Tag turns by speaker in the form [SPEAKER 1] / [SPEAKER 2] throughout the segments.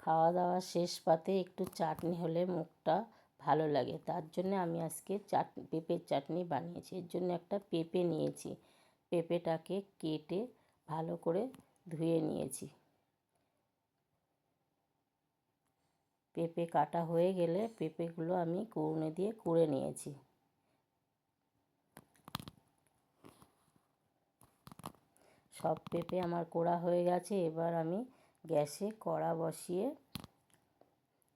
[SPEAKER 1] খাওয়া দাওয়া শেষ পাতে একটু চাটনি হলে মুখটা ভালো লাগে, তার জন্য আমি আজকে পেঁপের চাটনি বানিয়েছি। এর জন্য একটা পেঁপে নিয়েছি, পেঁপেটাকে কেটে ভালো করে ধুয়ে নিয়েছি। পেঁপে কাটা হয়ে গেলে পেঁপেগুলো আমি কুড়ুনি দিয়ে কুড়ে নিয়েছি। সব পেঁপে আমার কোড়া হয়ে গেছে। এবার আমি গ্যাসে কড়া বসিয়ে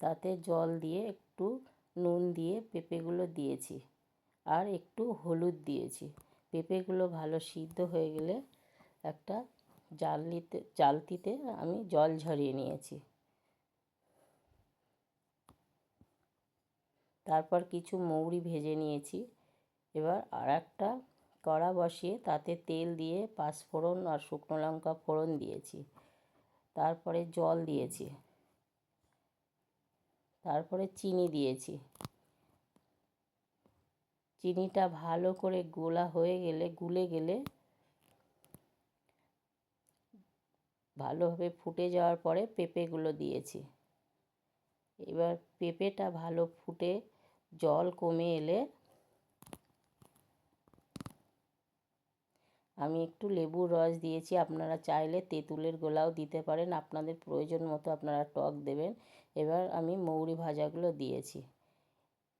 [SPEAKER 1] তাতে জল দিয়ে একটু নুন দিয়ে পেঁপেগুলো দিয়েছি আর একটু হলুদ দিয়েছি। পেঁপেগুলো ভালো সিদ্ধ হয়ে গেলে একটা জালতিতে আমি জল ঝরিয়ে নিয়েছি। তারপর কিছু মৌরি ভেজে নিয়েছি। এবার আর একটা কড়া বসিয়ে তাতে তেল দিয়ে পাঁচফোড়ন আর শুকনো লঙ্কা ফোড়ন দিয়েছি। তারপরে জল দিয়েছি, তারপরে চিনি দিয়েছি। চিনিটা ভালো করে গুলে গেলে ভালোভাবে ফুটে যাওয়ার পরে পেঁপেগুলো দিয়েছি। এবার পেঁপেটা ভালো ফুটে জল কমে এলে আমি একটু লেবুর রস দিয়েছি। আপনারা চাইলে তেঁতুলের গোলাও দিতে পারেন, আপনাদের প্রয়োজন মতো আপনারা টক দেবেন। এবার আমি মৌরি ভাজাগুলো দিয়েছি।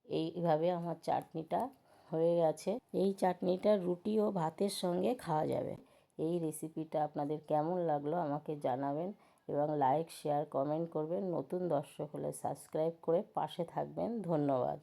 [SPEAKER 1] এইভাবে আমার চাটনিটা হয়ে গেছে। এই চাটনিটা রুটি ও ভাতের সঙ্গে খাওয়া যাবে। এই রেসিপিটা আপনাদের কেমন লাগলো আমাকে জানাবেন এবং লাইক শেয়ার কমেন্ট করবেন। নতুন দর্শক হলে সাবস্ক্রাইব করে পাশে থাকবেন। ধন্যবাদ।